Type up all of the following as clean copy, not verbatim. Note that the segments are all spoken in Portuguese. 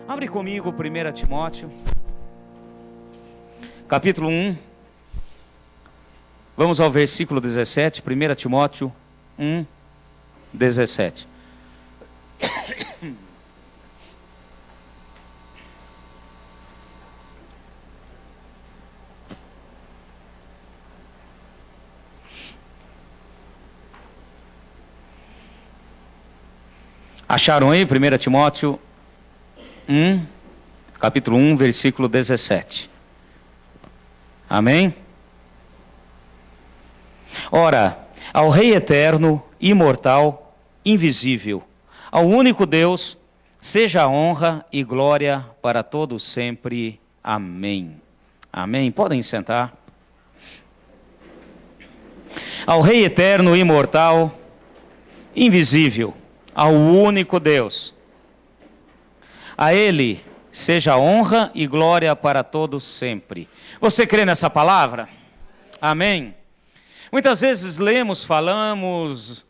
Abre comigo 1 Timóteo, capítulo 1. Vamos ao versículo 17, 1 Timóteo 1, 17. Acharam aí 1 Timóteo 1, capítulo 1, versículo 17. Amém? Ora, ao Rei eterno, imortal, invisível, ao único Deus, seja honra e glória para todos sempre. Amém. Amém. Podem sentar. Ao Rei eterno, imortal, invisível, ao único Deus, a Ele seja honra e glória para todos sempre. Você crê nessa palavra? Amém? Muitas vezes lemos, falamos,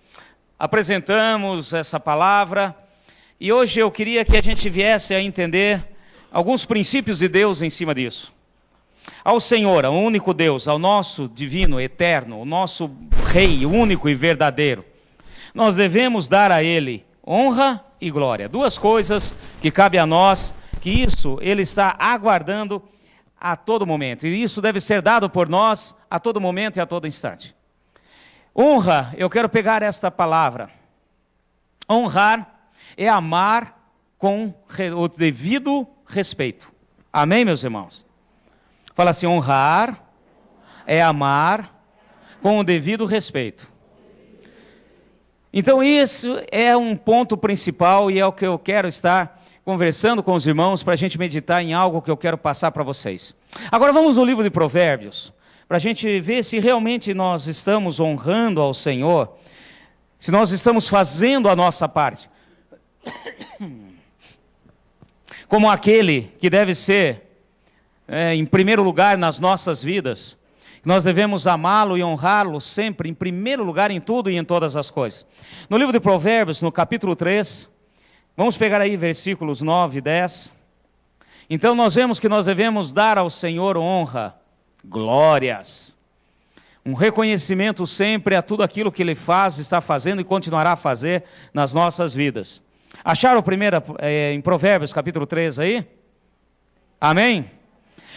apresentamos essa palavra, e hoje eu queria que a gente viesse a entender alguns princípios de Deus em cima disso. Ao Senhor, ao único Deus, ao nosso divino, eterno, o nosso Rei, único e verdadeiro, nós devemos dar a Ele honra e glória. Duas coisas que cabe a nós, que isso Ele está aguardando a todo momento. E isso deve ser dado por nós a todo momento e a todo instante. Honra, eu quero pegar esta palavra. Honrar é amar com o devido respeito. Amém, meus irmãos? Fala assim, honrar é amar com o devido respeito. Então isso é um ponto principal e é o que eu quero estar conversando com os irmãos para a gente meditar em algo que eu quero passar para vocês. Agora vamos no livro de Provérbios, para a gente ver se realmente nós estamos honrando ao Senhor, se nós estamos fazendo a nossa parte. Como aquele que deve ser, em primeiro lugar nas nossas vidas. Nós devemos amá-lo e honrá-lo sempre, em primeiro lugar, em tudo e em todas as coisas. No livro de Provérbios, no capítulo 3, vamos pegar aí versículos 9 e 10. Então nós vemos que nós devemos dar ao Senhor honra, glórias, um reconhecimento sempre a tudo aquilo que Ele faz, está fazendo e continuará a fazer nas nossas vidas. Acharam em Provérbios, capítulo 3 aí? Amém?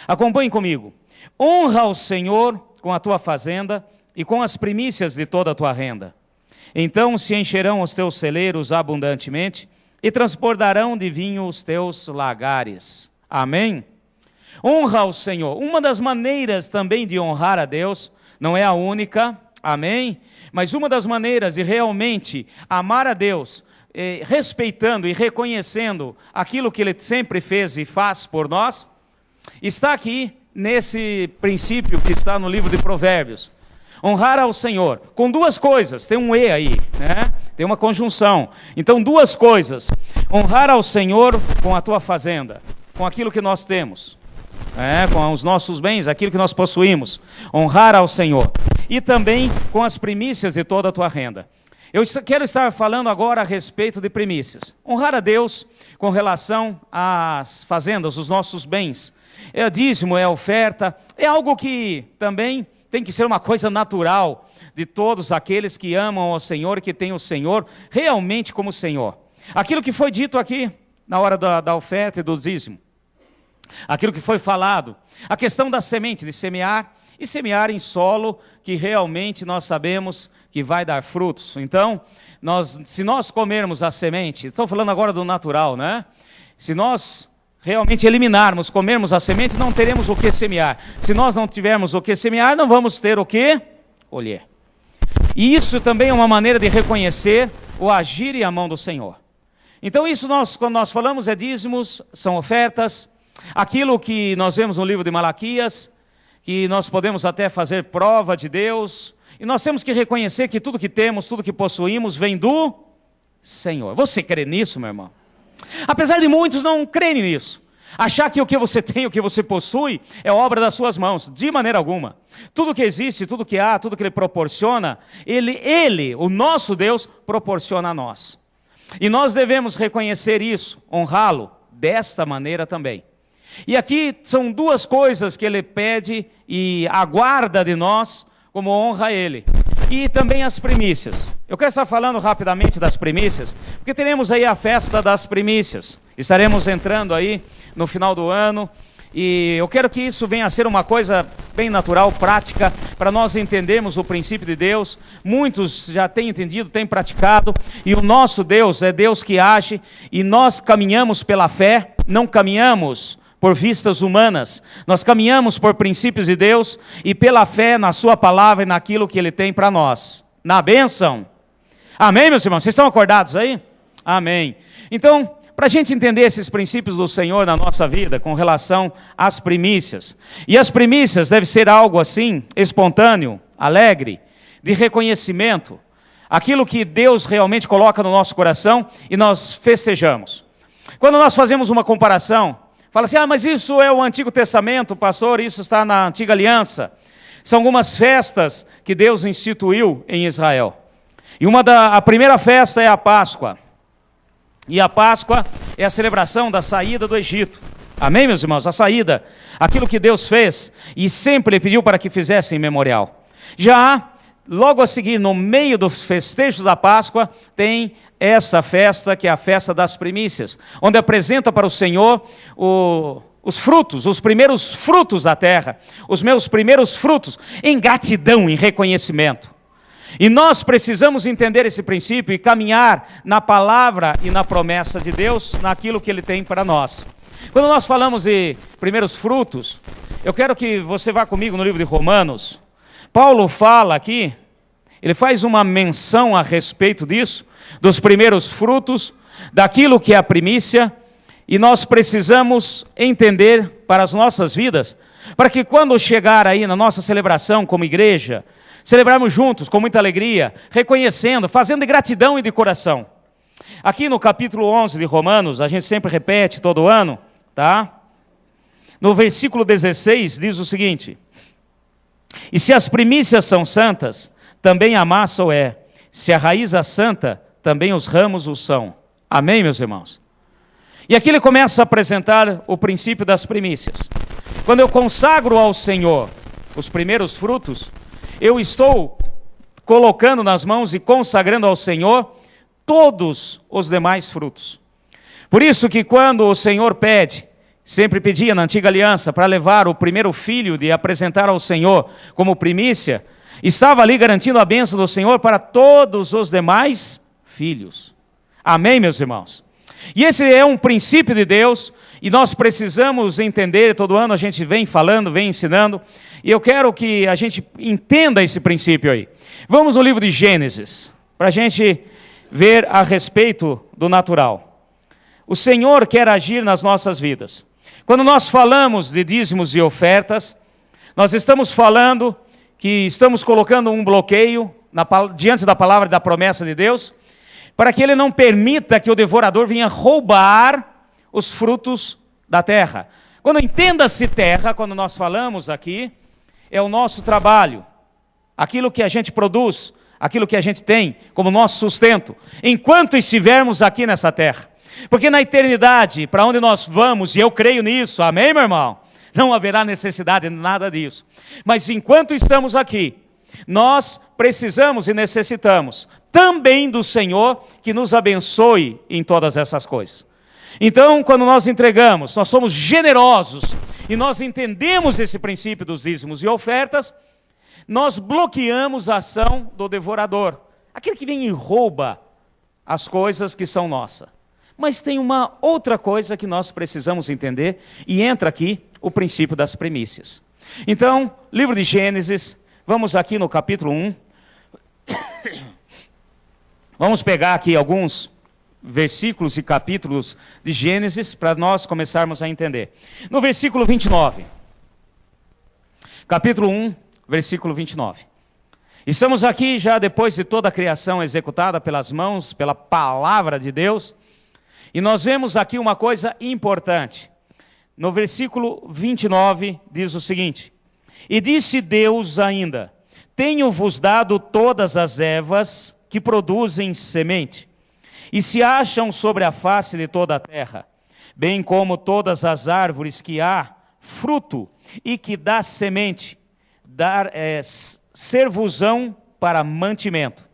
Acompanhem comigo. Honra ao Senhor com a tua fazenda e com as primícias de toda a tua renda. Então se encherão os teus celeiros abundantemente e transbordarão de vinho os teus lagares. Amém? Honra ao Senhor. Uma das maneiras também de honrar a Deus, não é a única, amém? Mas uma das maneiras de realmente amar a Deus, respeitando e reconhecendo aquilo que Ele sempre fez e faz por nós, está aqui nesse princípio que está no livro de Provérbios. Honrar ao Senhor com duas coisas, tem um E aí, né? Tem uma conjunção. Então duas coisas, honrar ao Senhor com a tua fazenda, com aquilo que nós temos, com os nossos bens, aquilo que nós possuímos, honrar ao Senhor, e também com as primícias de toda a tua renda. Eu quero estar falando agora a respeito de primícias. Honrar a Deus com relação às fazendas, os nossos bens. É dízimo, é oferta, é algo que também tem que ser uma coisa natural de todos aqueles que amam ao Senhor e que têm o Senhor realmente como Senhor. Aquilo que foi dito aqui na hora da oferta e do dízimo, aquilo que foi falado, a questão da semente, de semear e semear em solo que realmente nós sabemos que vai dar frutos. Então, se nós comermos a semente, estou falando agora do natural, né? Se nós realmente eliminarmos, comermos a semente, não teremos o que semear. Se nós não tivermos o que semear, não vamos ter o que colher. E isso também é uma maneira de reconhecer o agir e a mão do Senhor. Então isso quando nós falamos dízimos, são ofertas, aquilo que nós vemos no livro de Malaquias, que nós podemos até fazer prova de Deus, e nós temos que reconhecer que tudo que temos, tudo que possuímos, vem do Senhor. Você crê nisso, meu irmão? Apesar de muitos não crerem nisso, achar que o que você tem, o que você possui, é obra das suas mãos, de maneira alguma. Tudo que existe, tudo que há, tudo que Ele proporciona, Ele, o nosso Deus, proporciona a nós. E nós devemos reconhecer isso, honrá-lo, desta maneira também. E aqui são duas coisas que ele pede e aguarda de nós como honra a ele. E também as primícias. Eu quero estar falando rapidamente das primícias, porque teremos aí a festa das primícias. Estaremos entrando aí no final do ano. E eu quero que isso venha a ser uma coisa bem natural, prática, para nós entendermos o princípio de Deus. Muitos já têm entendido, têm praticado, e o nosso Deus é Deus que age, e nós caminhamos pela fé, não caminhamos por vistas humanas, nós caminhamos por princípios de Deus, e pela fé na sua palavra e naquilo que Ele tem para nós, na bênção. Amém, meus irmãos? Vocês estão acordados aí? Amém. Então, para a gente entender esses princípios do Senhor na nossa vida, com relação às primícias. E as primícias devem ser algo assim, espontâneo, alegre, de reconhecimento. Aquilo que Deus realmente coloca no nosso coração e nós festejamos. Quando nós fazemos uma comparação, fala assim, mas isso é o Antigo Testamento, pastor, isso está na Antiga Aliança. São algumas festas que Deus instituiu em Israel. E a primeira festa é a Páscoa. E a Páscoa é a celebração da saída do Egito. Amém, meus irmãos? A saída, aquilo que Deus fez e sempre pediu para que fizessem memorial. Já logo a seguir, no meio dos festejos da Páscoa, tem essa festa que é a festa das primícias, onde apresenta para o Senhor os frutos, os primeiros frutos da terra, os meus primeiros frutos, em gratidão, em reconhecimento. E nós precisamos entender esse princípio e caminhar na palavra e na promessa de Deus, naquilo que Ele tem para nós. Quando nós falamos de primeiros frutos, eu quero que você vá comigo no livro de Romanos. Paulo fala aqui, ele faz uma menção a respeito disso, dos primeiros frutos, daquilo que é a primícia, e nós precisamos entender para as nossas vidas, para que quando chegar aí na nossa celebração como igreja, celebrarmos juntos, com muita alegria, reconhecendo, fazendo de gratidão e de coração. Aqui no capítulo 11 de Romanos, a gente sempre repete todo ano, tá? No versículo 16 diz o seguinte: e se as primícias são santas, também a massa o é. Se a raiz é santa, também os ramos o são. Amém, meus irmãos? E aqui ele começa a apresentar o princípio das primícias. Quando eu consagro ao Senhor os primeiros frutos, eu estou colocando nas mãos e consagrando ao Senhor todos os demais frutos. Por isso que quando o Senhor pede, sempre pedia na Antiga Aliança, para levar o primeiro filho de apresentar ao Senhor como primícia, estava ali garantindo a bênção do Senhor para todos os demais filhos. Amém, meus irmãos? E esse é um princípio de Deus, e nós precisamos entender, todo ano a gente vem falando, vem ensinando, e eu quero que a gente entenda esse princípio aí. Vamos no livro de Gênesis, para a gente ver a respeito do natural. O Senhor quer agir nas nossas vidas. Quando nós falamos de dízimos e ofertas, nós estamos falando que estamos colocando um bloqueio diante da palavra e da promessa de Deus, para que Ele não permita que o devorador venha roubar os frutos da terra. Quando entenda-se terra, quando nós falamos aqui, é o nosso trabalho, aquilo que a gente produz, aquilo que a gente tem como nosso sustento, enquanto estivermos aqui nessa terra. Porque na eternidade, para onde nós vamos, e eu creio nisso, amém, meu irmão? Não haverá necessidade de nada disso. Mas enquanto estamos aqui, nós precisamos e necessitamos também do Senhor que nos abençoe em todas essas coisas. Então, quando nós entregamos, nós somos generosos e nós entendemos esse princípio dos dízimos e ofertas, nós bloqueamos a ação do devorador, aquele que vem e rouba as coisas que são nossas. Mas tem uma outra coisa que nós precisamos entender, e entra aqui o princípio das primícias. Então, livro de Gênesis, vamos aqui no capítulo 1. Vamos pegar aqui alguns versículos e capítulos de Gênesis para nós começarmos a entender. No versículo 29. Capítulo 1, versículo 29. Estamos aqui já depois de toda a criação executada pelas mãos, pela palavra de Deus. E nós vemos aqui uma coisa importante. No versículo 29 diz o seguinte: e disse Deus ainda: tenho-vos dado todas as ervas que produzem semente, e se acham sobre a face de toda a terra, bem como todas as árvores que há fruto e que dá semente, ser-vos-ão para mantimento.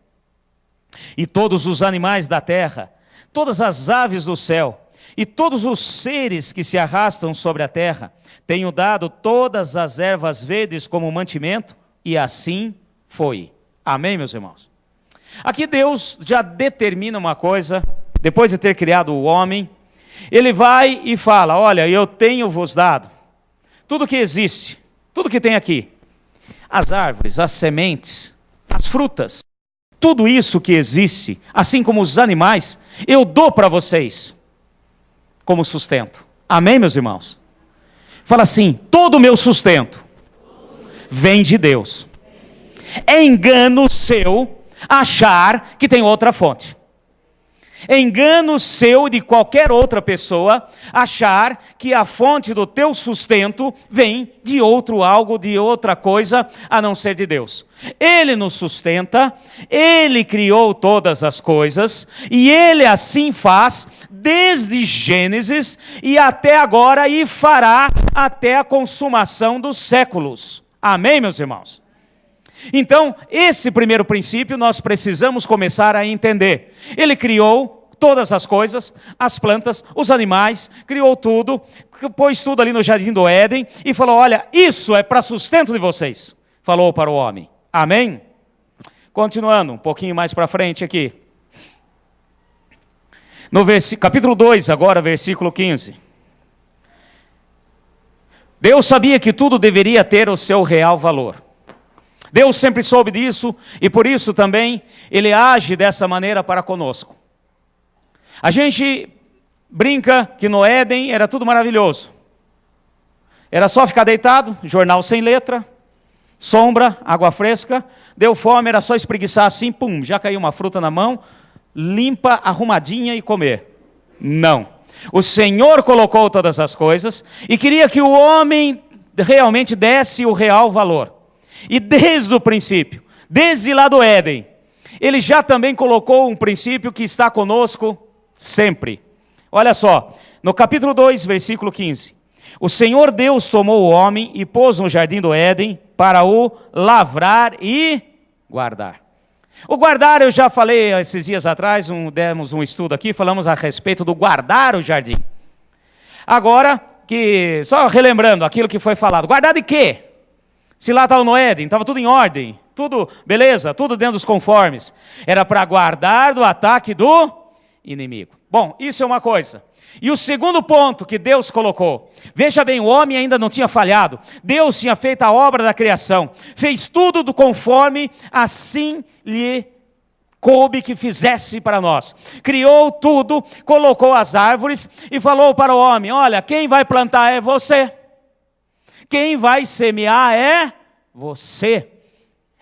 E todos os animais da terra, todas as aves do céu, e todos os seres que se arrastam sobre a terra, tenho dado todas as ervas verdes como mantimento, e assim foi. Amém, meus irmãos? Aqui Deus já determina uma coisa, depois de ter criado o homem, Ele vai e fala, olha, eu tenho vos dado tudo que existe, tudo que tem aqui, as árvores, as sementes, as frutas, tudo isso que existe, assim como os animais, eu dou para vocês como sustento. Amém, meus irmãos? Fala assim, todo o meu sustento vem de Deus. É engano seu achar que tem outra fonte. É engano seu e de qualquer outra pessoa achar que a fonte do teu sustento vem de outro algo, de outra coisa, a não ser de Deus. Ele nos sustenta, Ele criou todas as coisas, e Ele assim faz desde Gênesis e até agora, e fará até a consumação dos séculos. Amém, meus irmãos? Então, esse primeiro princípio nós precisamos começar a entender. Ele criou todas as coisas, as plantas, os animais, criou tudo, pôs tudo ali no jardim do Éden e falou, olha, isso é para sustento de vocês. Falou para o homem. Amém? Continuando, um pouquinho mais para frente aqui. No capítulo 2, agora, versículo 15. Deus sabia que tudo deveria ter o seu real valor. Deus sempre soube disso e por isso também Ele age dessa maneira para conosco. A gente brinca que no Éden era tudo maravilhoso. Era só ficar deitado, jornal sem letra, sombra, água fresca, deu fome, era só espreguiçar assim, pum, já caiu uma fruta na mão, limpa, arrumadinha e comer. Não. O Senhor colocou todas as coisas e queria que o homem realmente desse o real valor. E desde o princípio, desde lá do Éden, Ele já também colocou um princípio que está conosco sempre. Olha só, no capítulo 2, versículo 15. O Senhor Deus tomou o homem e pôs no jardim do Éden para o lavrar e guardar. O guardar, eu já falei esses dias atrás, demos um estudo aqui, falamos a respeito do guardar o jardim. Agora, só relembrando aquilo que foi falado, guardar de quê? Se lá estava no Éden, estava tudo em ordem, tudo beleza, tudo dentro dos conformes. Era para guardar do ataque do inimigo. Bom, isso é uma coisa. E o segundo ponto que Deus colocou, veja bem, o homem ainda não tinha falhado. Deus tinha feito a obra da criação, fez tudo do conforme assim lhe coube que fizesse para nós. Criou tudo, colocou as árvores e falou para o homem, olha, quem vai plantar é você. Quem vai semear é você.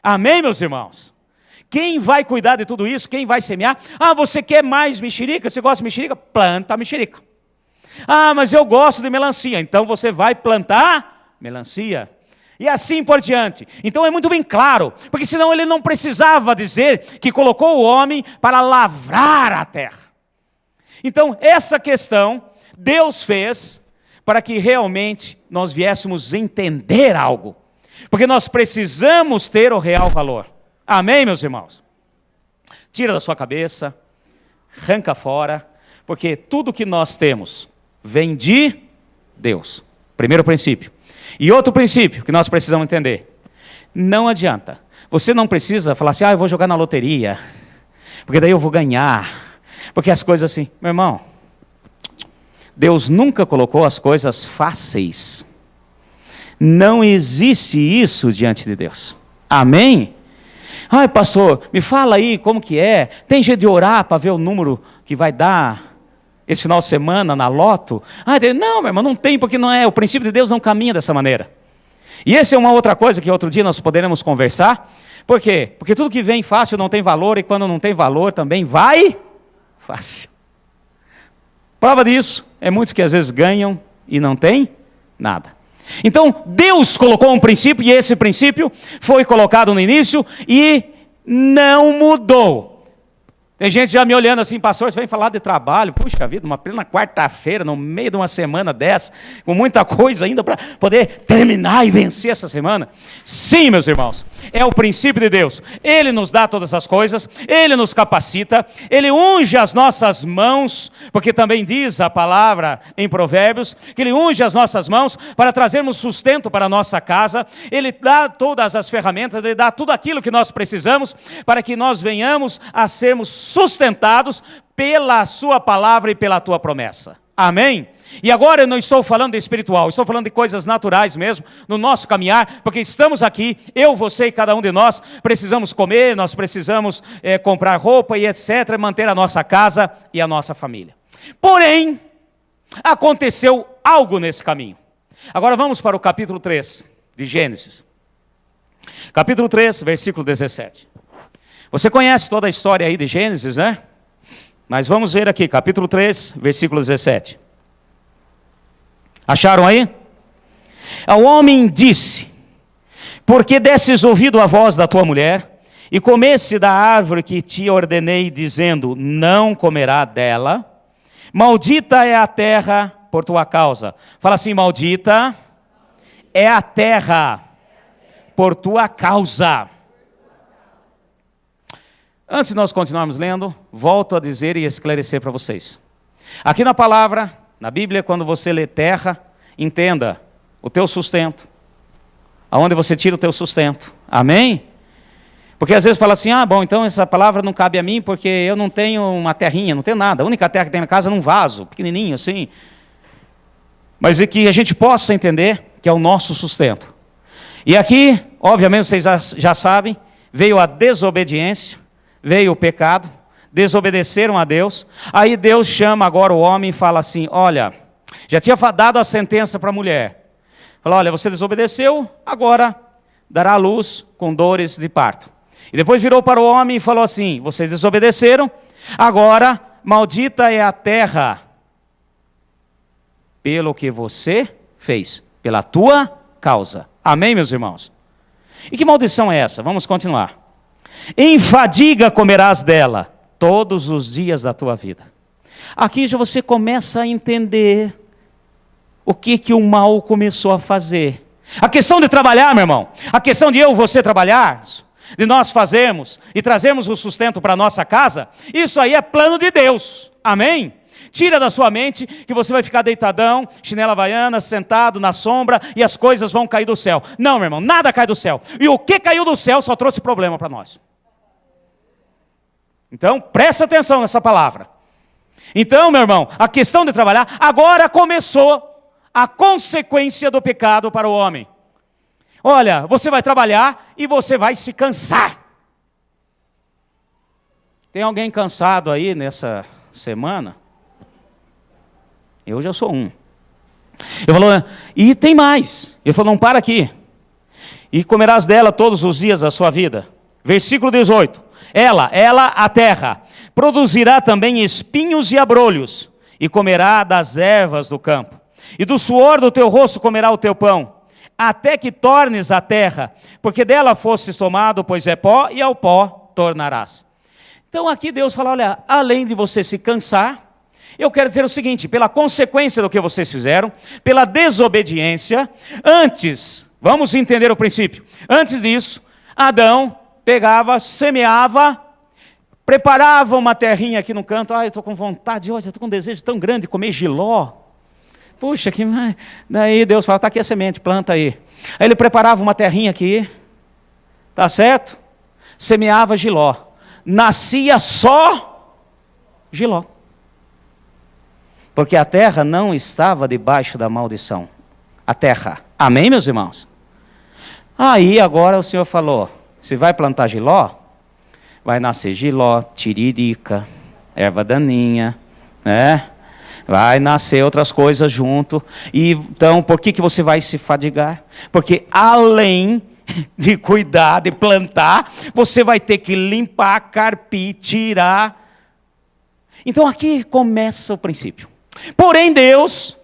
Amém, meus irmãos? Quem vai cuidar de tudo isso? Quem vai semear? Ah, você quer mais mexerica? Você gosta de mexerica? Planta mexerica. Ah, mas eu gosto de melancia. Então você vai plantar melancia. E assim por diante. Então é muito bem claro, porque senão ele não precisava dizer que colocou o homem para lavrar a terra. Então essa questão Deus fez para que realmente nós viéssemos entender algo. Porque nós precisamos ter o real valor. Amém, meus irmãos? Tira da sua cabeça, arranca fora, porque tudo que nós temos vem de Deus. Primeiro princípio. E outro princípio que nós precisamos entender. Não adianta. Você não precisa falar assim, eu vou jogar na loteria, porque daí eu vou ganhar. Porque as coisas assim, meu irmão, Deus nunca colocou as coisas fáceis. Não existe isso diante de Deus. Amém? Ai, pastor, me fala aí como que é. Tem jeito de orar para ver o número que vai dar esse final de semana na loto? Não, meu irmão, não tem, porque não é. O princípio de Deus não caminha dessa maneira. E essa é uma outra coisa que outro dia nós poderemos conversar. Por quê? Porque tudo que vem fácil não tem valor, e quando não tem valor também vai fácil. Prova disso é muitos que às vezes ganham e não tem nada. Então Deus colocou um princípio e esse princípio foi colocado no início e não mudou. Tem gente já me olhando assim, pastor, você vem falar de trabalho, puxa vida, uma plena quarta-feira, no meio de uma semana dessa, com muita coisa ainda para poder terminar e vencer essa semana. Sim, meus irmãos, é o princípio de Deus. Ele nos dá todas as coisas, Ele nos capacita, Ele unge as nossas mãos, porque também diz a palavra em Provérbios, que Ele unge as nossas mãos para trazermos sustento para a nossa casa. Ele dá todas as ferramentas, Ele dá tudo aquilo que nós precisamos para que nós venhamos a sermos sustentados pela sua palavra e pela tua promessa. Amém? E agora eu não estou falando de espiritual, estou falando de coisas naturais mesmo, no nosso caminhar, porque estamos aqui, eu, você e cada um de nós, precisamos comer, nós precisamos comprar roupa e etc., manter a nossa casa e a nossa família. Porém, aconteceu algo nesse caminho. Agora vamos para o capítulo 3 de Gênesis. Capítulo 3, versículo 17. Você conhece toda a história aí de Gênesis, né? Mas vamos ver aqui, capítulo 3, versículo 17. Acharam aí? O homem disse: por que desses ouvido à voz da tua mulher, e comesse da árvore que te ordenei, dizendo, não comerá dela? Maldita é a terra por tua causa. Fala assim, maldita é a terra por tua causa. Antes de nós continuarmos lendo, volto a dizer e esclarecer para vocês. Aqui na palavra, na Bíblia, quando você lê terra, entenda o teu sustento. Aonde você tira o teu sustento. Amém? Porque às vezes fala assim, bom, então essa palavra não cabe a mim porque eu não tenho uma terrinha, não tenho nada. A única terra que tem na casa é um vaso, pequenininho assim. Mas é que a gente possa entender que é o nosso sustento. E aqui, obviamente vocês já sabem, veio a desobediência. Veio o pecado, desobedeceram a Deus, aí Deus chama agora o homem e fala assim, olha, já tinha dado a sentença para a mulher, falou, olha, você desobedeceu, agora dará à luz com dores de parto. E depois virou para o homem e falou assim, vocês desobedeceram, agora maldita é a terra, pelo que você fez, pela tua causa. Amém, meus irmãos? E que maldição é essa? Vamos continuar. Em fadiga comerás dela todos os dias da tua vida. Aqui já você começa a entender o que o mal começou a fazer. A questão de trabalhar, meu irmão, a questão de eu e você trabalhar, de nós fazermos e trazermos o sustento para a nossa casa, isso aí é plano de Deus. Amém? Tira da sua mente que você vai ficar deitadão, chinela havaiana, sentado na sombra e as coisas vão cair do céu. Não, meu irmão, nada cai do céu. E o que caiu do céu só trouxe problema para nós. Então, presta atenção nessa palavra. Então, meu irmão, a questão de trabalhar, agora começou a consequência do pecado para o homem. Olha, você vai trabalhar e você vai se cansar. Tem alguém cansado aí nessa semana? Eu já sou um. Ele falou, e tem mais. Ele falou, não para aqui. E comerás dela todos os dias da sua vida. Versículo 18. Ela, a terra, produzirá também espinhos e abrolhos, e comerá das ervas do campo. E do suor do teu rosto comerá o teu pão, até que tornes a terra, porque dela fostes tomado, pois é pó, e ao pó tornarás. Então aqui Deus fala, olha, além de você se cansar, eu quero dizer o seguinte, pela consequência do que vocês fizeram, pela desobediência, antes, vamos entender o princípio, antes disso, Adão pegava, semeava, preparava uma terrinha aqui no canto, eu estou com vontade hoje, eu estou com um desejo tão grande de comer jiló. Puxa, que... daí Deus fala, está aqui a semente, planta aí. Aí ele preparava uma terrinha aqui, tá certo? Semeava jiló. Nascia só jiló. Porque a terra não estava debaixo da maldição. A terra. Amém, meus irmãos? Aí agora o Senhor falou, você vai plantar jiló? Vai nascer jiló, tiririca, erva daninha, né? Vai nascer outras coisas junto. E então, por que você vai se fadigar? Porque além de cuidar, de plantar, você vai ter que limpar, carpir, tirar. Então aqui começa o princípio. Porém Deus,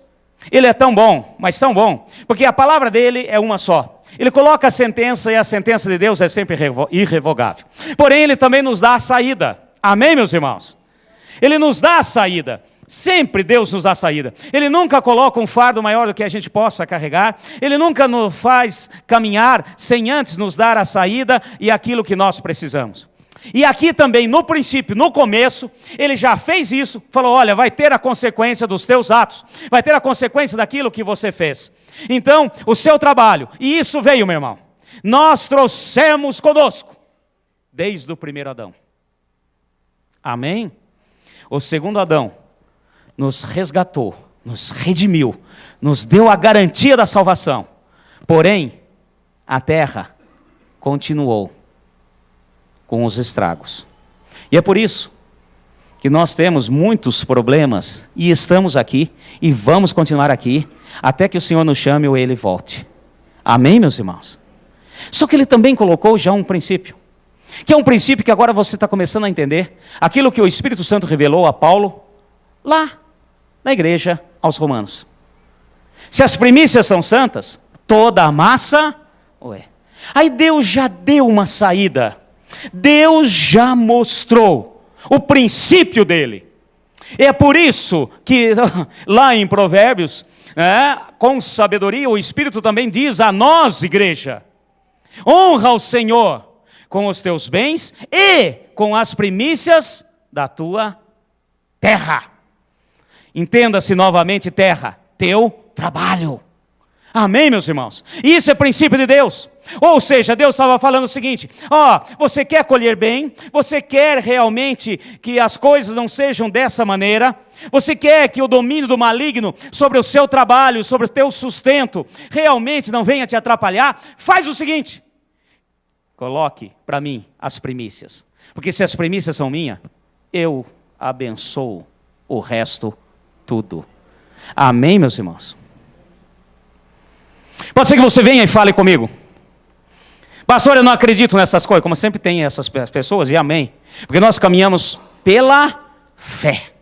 Ele é tão bom, mas tão bom, porque a palavra dele é uma só. Ele coloca a sentença e a sentença de Deus é sempre irrevogável. Porém Ele também nos dá a saída. Amém, meus irmãos? Ele nos dá a saída. Sempre Deus nos dá a saída. Ele nunca coloca um fardo maior do que a gente possa carregar. Ele nunca nos faz caminhar sem antes nos dar a saída e aquilo que nós precisamos. E aqui também, no princípio, no começo, ele já fez isso. Falou, olha, vai ter a consequência dos teus atos. Vai ter a consequência daquilo que você fez. Então, o seu trabalho. E isso veio, meu irmão. Nós trouxemos conosco. Desde o primeiro Adão. Amém? O segundo Adão nos resgatou, nos redimiu, nos deu a garantia da salvação. Porém, a terra continuou com os estragos. E é por isso que nós temos muitos problemas e estamos aqui e vamos continuar aqui até que o Senhor nos chame ou Ele volte. Amém, meus irmãos? Só que Ele também colocou já um princípio, que é um princípio que agora você está começando a entender, aquilo que o Espírito Santo revelou a Paulo, lá na igreja aos Romanos. Se as primícias são santas, toda a massa o é. Aí Deus já deu uma saída, Deus já mostrou o princípio dele. É por isso que lá em Provérbios, com sabedoria, o Espírito também diz a nós, igreja, honra o Senhor com os teus bens e com as primícias da tua terra. Entenda-se novamente terra, teu trabalho. Amém, meus irmãos? Isso é princípio de Deus. Ou seja, Deus estava falando o seguinte, você quer colher bem, você quer realmente que as coisas não sejam dessa maneira, você quer que o domínio do maligno sobre o seu trabalho, sobre o teu sustento, realmente não venha te atrapalhar, faz o seguinte, coloque para mim as primícias, porque se as primícias são minhas, eu abençoo o resto tudo. Amém, meus irmãos? Pode ser que você venha e fale comigo, pastor, eu não acredito nessas coisas, como sempre tem essas pessoas, e amém, porque nós caminhamos pela fé,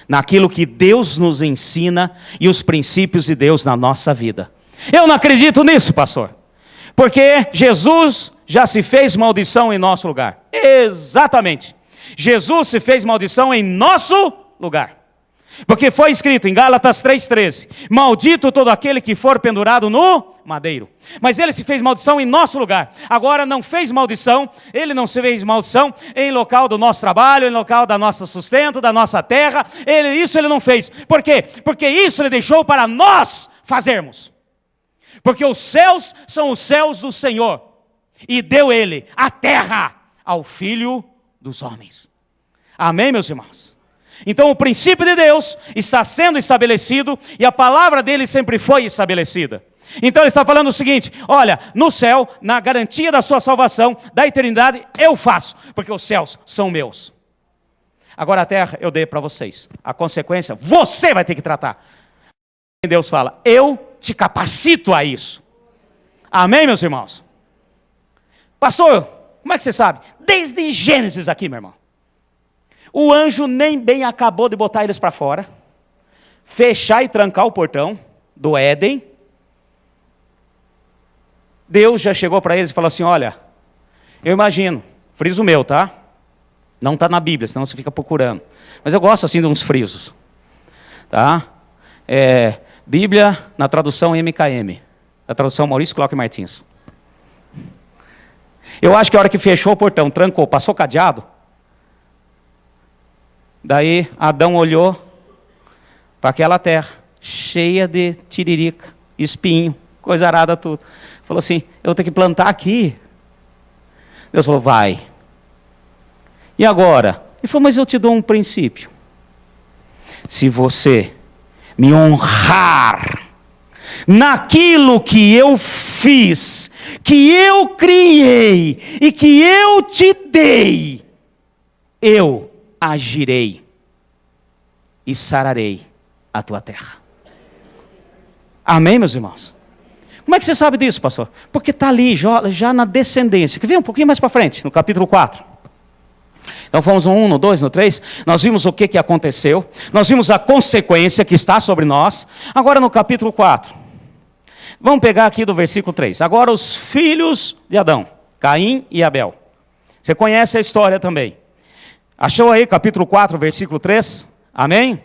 naquilo que Deus nos ensina e os princípios de Deus na nossa vida. Eu não acredito nisso, pastor, porque Jesus já se fez maldição em nosso lugar. Exatamente, Jesus se fez maldição em nosso lugar. Porque foi escrito em Gálatas 3,13, maldito todo aquele que for pendurado no madeiro. Mas ele se fez maldição em nosso lugar. Agora não fez maldição, ele não se fez maldição em local do nosso trabalho, em local da nossa sustento, da nossa terra. Isso ele não fez. Por quê? Porque isso ele deixou para nós fazermos. Porque os céus são os céus do Senhor. E deu ele a terra ao Filho dos homens. Amém, meus irmãos? Então o princípio de Deus está sendo estabelecido e a palavra dele sempre foi estabelecida. Então ele está falando o seguinte, olha, no céu, na garantia da sua salvação, da eternidade, eu faço, porque os céus são meus. Agora a terra eu dei para vocês. A consequência, você vai ter que tratar. Deus fala, eu te capacito a isso. Amém, meus irmãos? Pastor, como é que você sabe? Desde Gênesis aqui, meu irmão. O anjo nem bem acabou de botar eles para fora, fechar e trancar o portão do Éden. Deus já chegou para eles e falou assim, olha, eu imagino, friso meu, tá? Não está na Bíblia, senão você fica procurando. Mas eu gosto assim de uns frisos. Tá? Bíblia na tradução MKM, a tradução Maurício Cloque Martins. Eu acho que a hora que fechou o portão, trancou, passou cadeado, daí Adão olhou para aquela terra, cheia de tiririca, espinho, coisa arada tudo. Falou assim, eu vou ter que plantar aqui. Deus falou, vai. E agora? Ele falou, mas eu te dou um princípio. Se você me honrar naquilo que eu fiz, que eu criei e que eu te dei, eu agirei e sararei a tua terra. Amém, meus irmãos? Como é que você sabe disso, pastor? Porque está ali, já na descendência. Quer ver um pouquinho mais para frente, no capítulo 4. Então fomos no 1, no 2, no 3, nós vimos o que aconteceu, nós vimos a consequência que está sobre nós. Agora no capítulo 4, vamos pegar aqui do versículo 3. Agora os filhos de Adão, Caim e Abel. Você conhece a história também. Achou aí capítulo 4, versículo 3? Amém?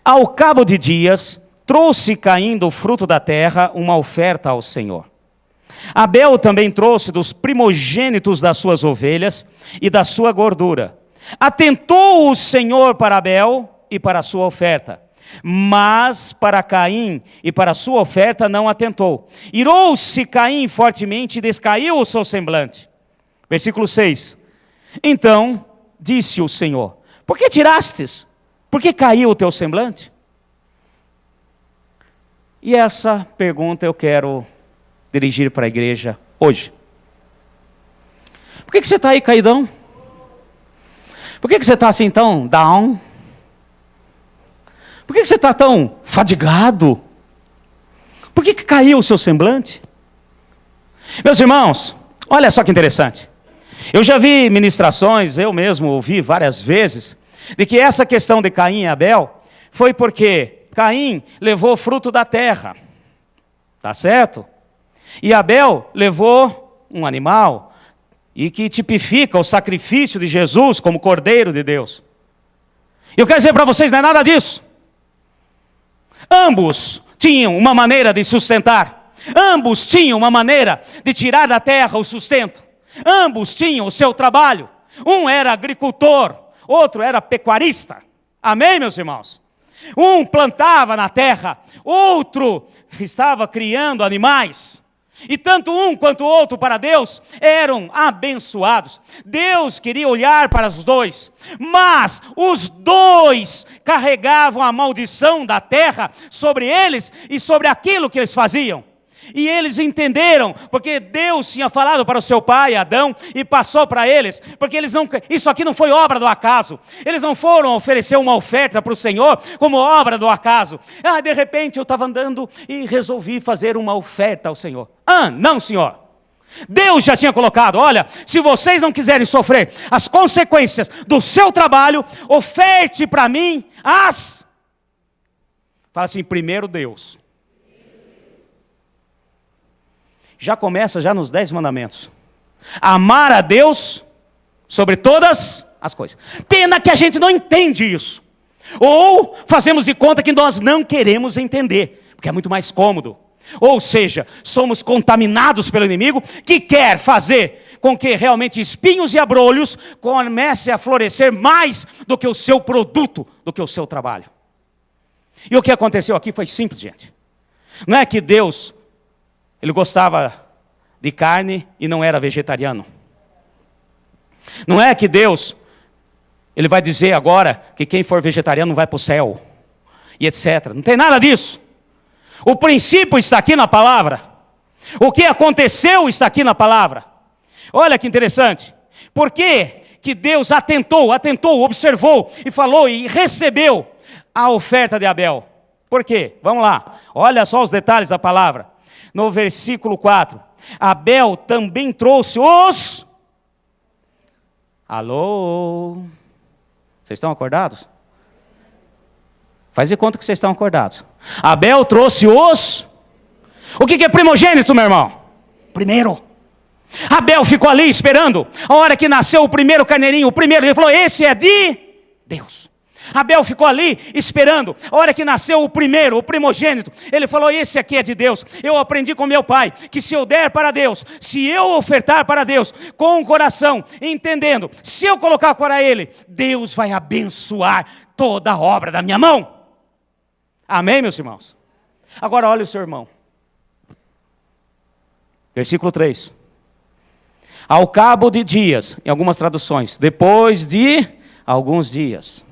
Ao cabo de dias, trouxe Caim do fruto da terra uma oferta ao Senhor. Abel também trouxe dos primogênitos das suas ovelhas e da sua gordura. Atentou o Senhor para Abel e para a sua oferta, mas para Caim e para a sua oferta não atentou. Irou-se Caim fortemente e descaiu o seu semblante. Versículo 6. Então disse o Senhor: por que tirastes? Por que caiu o teu semblante? E essa pergunta eu quero dirigir para a igreja hoje. Por que você está aí caidão? Por que você está assim tão down? Por que você está tão fadigado? Por que caiu o seu semblante? Meus irmãos, olha só que interessante. Eu já vi ministrações, eu mesmo ouvi várias vezes, de que essa questão de Caim e Abel foi porque Caim levou fruto da terra, tá certo? E Abel levou um animal, e que tipifica o sacrifício de Jesus como Cordeiro de Deus. Eu quero dizer para vocês, não é nada disso. Ambos tinham uma maneira de sustentar, ambos tinham uma maneira de tirar da terra o sustento, ambos tinham o seu trabalho. Um era agricultor, outro era pecuarista. Amém, meus irmãos? Um plantava na terra, outro estava criando animais. E tanto um quanto o outro para Deus eram abençoados. Deus queria olhar para os dois, mas os dois carregavam a maldição da terra sobre eles e sobre aquilo que eles faziam. E eles entenderam, porque Deus tinha falado para o seu pai, Adão, e passou para eles, porque eles não, isso aqui não foi obra do acaso. Eles não foram oferecer uma oferta para o Senhor como obra do acaso. De repente eu estava andando e resolvi fazer uma oferta ao Senhor. Não, Senhor. Deus já tinha colocado, olha, se vocês não quiserem sofrer as consequências do seu trabalho, oferte para mim as... Fala assim, primeiro Deus. Já começa já nos 10 mandamentos. Amar a Deus sobre todas as coisas. Pena que a gente não entende isso. Ou fazemos de conta que nós não queremos entender, porque é muito mais cômodo. Ou seja, somos contaminados pelo inimigo que quer fazer com que realmente espinhos e abrolhos comecem a florescer mais do que o seu produto, do que o seu trabalho. E o que aconteceu aqui foi simples, gente. Não é que Deus... Ele gostava de carne e não era vegetariano. Não é que Deus, Ele vai dizer agora que quem for vegetariano não vai para o céu. E etc. Não tem nada disso. O princípio está aqui na palavra. O que aconteceu está aqui na palavra. Olha que interessante. Por que Deus atentou, observou e falou e recebeu a oferta de Abel? Por quê? Vamos lá. Olha só os detalhes da palavra. No versículo 4, Abel também trouxe os... Alô? Vocês estão acordados? Faz de conta que vocês estão acordados. Abel trouxe os... O que é primogênito, meu irmão? Primeiro. Abel ficou ali esperando. A hora que nasceu o primeiro carneirinho, o primeiro, ele falou, esse é de Deus. Abel ficou ali esperando. A hora que nasceu o primeiro, o primogênito, ele falou, esse aqui é de Deus. Eu aprendi com meu pai, que se eu der para Deus, se eu ofertar para Deus, com o coração, entendendo, se eu colocar para Ele, Deus vai abençoar toda a obra da minha mão. Amém, meus irmãos? Agora olha o seu irmão. Versículo 3. Ao cabo de dias, em algumas traduções, depois de alguns dias.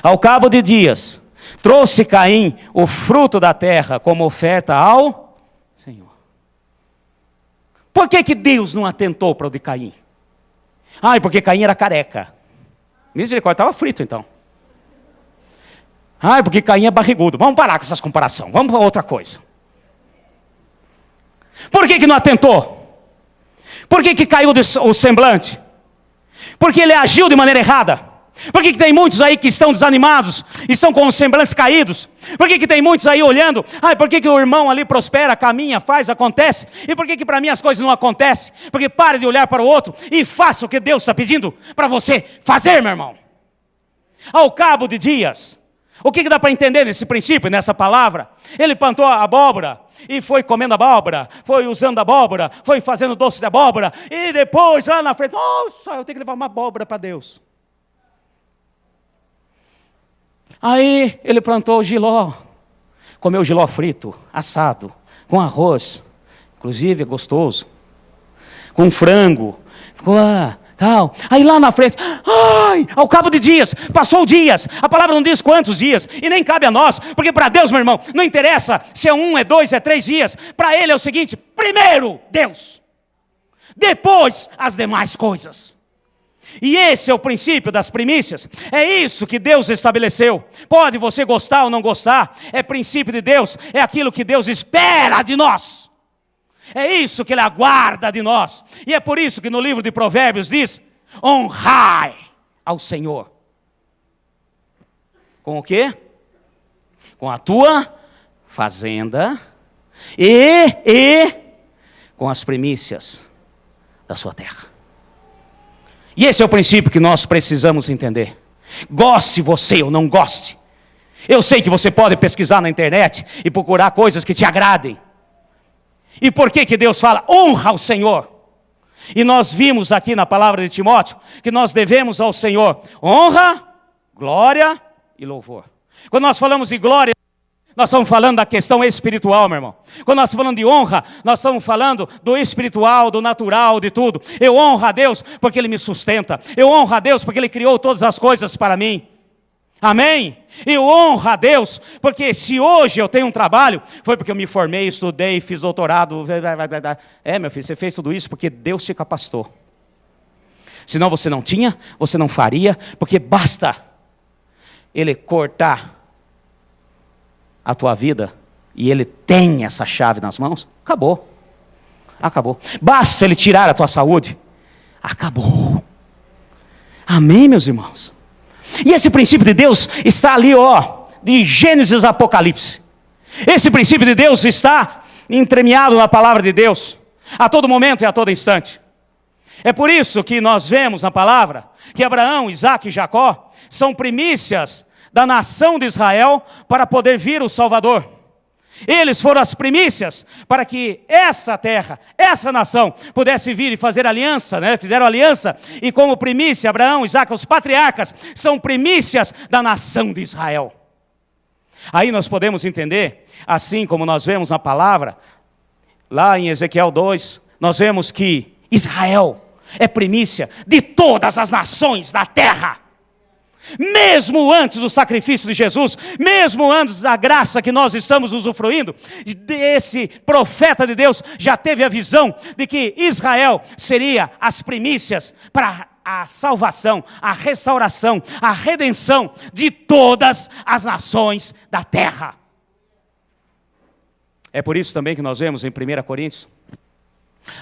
Ao cabo de dias, trouxe Caim o fruto da terra como oferta ao Senhor. Por que Deus não atentou para o de Caim? Porque Caim era careca. Misericórdia, estava frito então. Porque Caim é barrigudo. Vamos parar com essas comparações, vamos para outra coisa. Por que não atentou? Por que caiu o semblante? Porque ele agiu de maneira errada. Por que tem muitos aí que estão desanimados, estão com os semblantes caídos? Por que tem muitos aí olhando, por que o irmão ali prospera, caminha, faz, acontece? E por que para mim as coisas não acontecem? Porque pare de olhar para o outro e faça o que Deus está pedindo para você fazer, meu irmão. Ao cabo de dias, o que dá para entender nesse princípio, nessa palavra? Ele plantou a abóbora e foi comendo abóbora, foi usando abóbora, foi fazendo doce de abóbora, e depois lá na frente, nossa, eu tenho que levar uma abóbora para Deus. Aí ele plantou o jiló, comeu o jiló frito, assado, com arroz, inclusive é gostoso, com frango, tal. Aí lá na frente, ao cabo de dias, passou dias, a palavra não diz quantos dias, e nem cabe a nós, porque para Deus, meu irmão, não interessa se é 1, é 2, é 3 dias, para Ele é o seguinte: primeiro Deus, depois as demais coisas. E esse é o princípio das primícias, é isso que Deus estabeleceu. Pode você gostar ou não gostar, é princípio de Deus, é aquilo que Deus espera de nós. É isso que Ele aguarda de nós. E é por isso que no livro de Provérbios diz: honrai ao Senhor. Com o quê? Com a tua fazenda e com as primícias da sua terra. E esse é o princípio que nós precisamos entender. Goste você ou não goste. Eu sei que você pode pesquisar na internet e procurar coisas que te agradem. E por que Deus fala, honra ao Senhor? E nós vimos aqui na palavra de Timóteo, que nós devemos ao Senhor honra, glória e louvor. Quando nós falamos de glória, nós estamos falando da questão espiritual, meu irmão. Quando nós estamos falando de honra, nós estamos falando do espiritual, do natural, de tudo. Eu honro a Deus porque Ele me sustenta. Eu honro a Deus porque Ele criou todas as coisas para mim. Amém? Eu honro a Deus, porque se hoje eu tenho um trabalho, foi porque eu me formei, estudei, fiz doutorado. Meu filho, você fez tudo isso porque Deus te capacitou. Senão você não tinha, você não faria, porque basta Ele cortar a tua vida, e Ele tem essa chave nas mãos, acabou. Basta Ele tirar a tua saúde, acabou. Amém, meus irmãos? E esse princípio de Deus está ali, de Gênesis a Apocalipse. Esse princípio de Deus está entremeado na palavra de Deus, a todo momento e a todo instante. É por isso que nós vemos na palavra, que Abraão, Isaque e Jacó são primícias da nação de Israel para poder vir o Salvador. Eles foram as primícias para que essa terra, essa nação pudesse vir e fazer aliança, Fizeram aliança, e como primícia, Abraão, Isaque, os patriarcas, são primícias da nação de Israel. Aí nós podemos entender, assim como nós vemos na palavra, lá em Ezequiel 2, nós vemos que Israel é primícia de todas as nações da terra. Mesmo antes do sacrifício de Jesus, mesmo antes da graça que nós estamos usufruindo, esse profeta de Deus já teve a visão de que Israel seria as primícias para a salvação, a restauração, a redenção de todas as nações da terra. É por isso também que nós vemos em 1 Coríntios,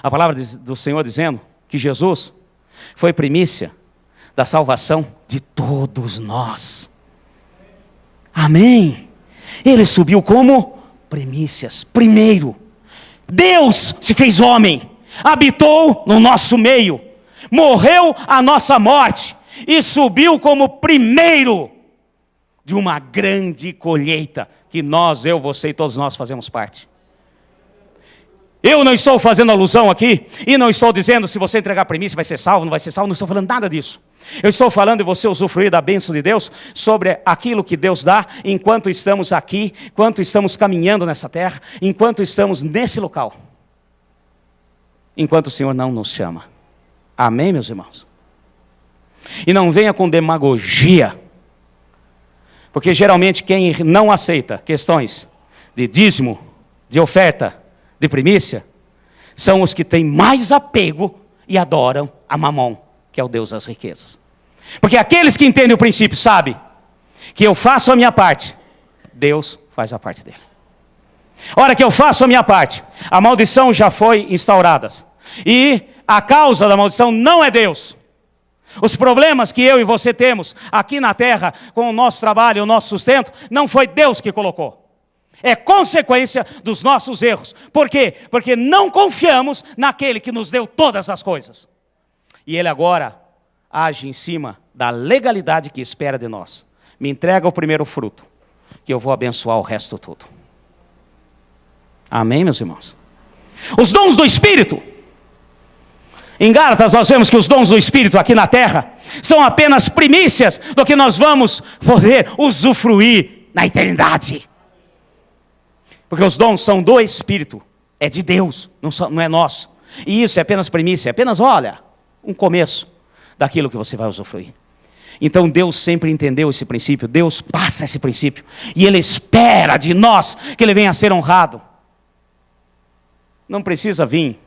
a palavra do Senhor dizendo que Jesus foi primícia da salvação de todos nós. Amém? Ele subiu como primícias, primeiro. Deus se fez homem, habitou no nosso meio, morreu a nossa morte e subiu como primeiro de uma grande colheita que nós, eu, você e todos nós fazemos parte. Eu não estou fazendo alusão aqui, e não estou dizendo se você entregar primícia vai ser salvo, não vai ser salvo, não estou falando nada disso. Eu estou falando de você usufruir da bênção de Deus, sobre aquilo que Deus dá, enquanto estamos aqui, enquanto estamos caminhando nessa terra, enquanto estamos nesse local. Enquanto o Senhor não nos chama. Amém, meus irmãos? E não venha com demagogia, porque geralmente quem não aceita questões de dízimo, de oferta, de primícia, são os que têm mais apego e adoram a Mamon, que é o Deus das riquezas. Porque aqueles que entendem o princípio sabem que eu faço a minha parte, Deus faz a parte dele. A hora que eu faço a minha parte, a maldição já foi instaurada. E a causa da maldição não é Deus. Os problemas que eu e você temos aqui na terra, com o nosso trabalho, o nosso sustento, não foi Deus que colocou. É consequência dos nossos erros. Por quê? Porque não confiamos naquele que nos deu todas as coisas. E Ele agora age em cima da legalidade que espera de nós. Me entrega o primeiro fruto, que eu vou abençoar o resto tudo. Amém, meus irmãos? Os dons do Espírito. Em Gálatas nós vemos que os dons do Espírito aqui na terra são apenas primícias do que nós vamos poder usufruir na eternidade. Porque os dons são do Espírito, é de Deus, não é nosso. E isso é apenas primícia, é apenas, olha, um começo daquilo que você vai usufruir. Então Deus sempre entendeu esse princípio, Deus passa esse princípio, e Ele espera de nós que Ele venha a ser honrado. Não precisa vir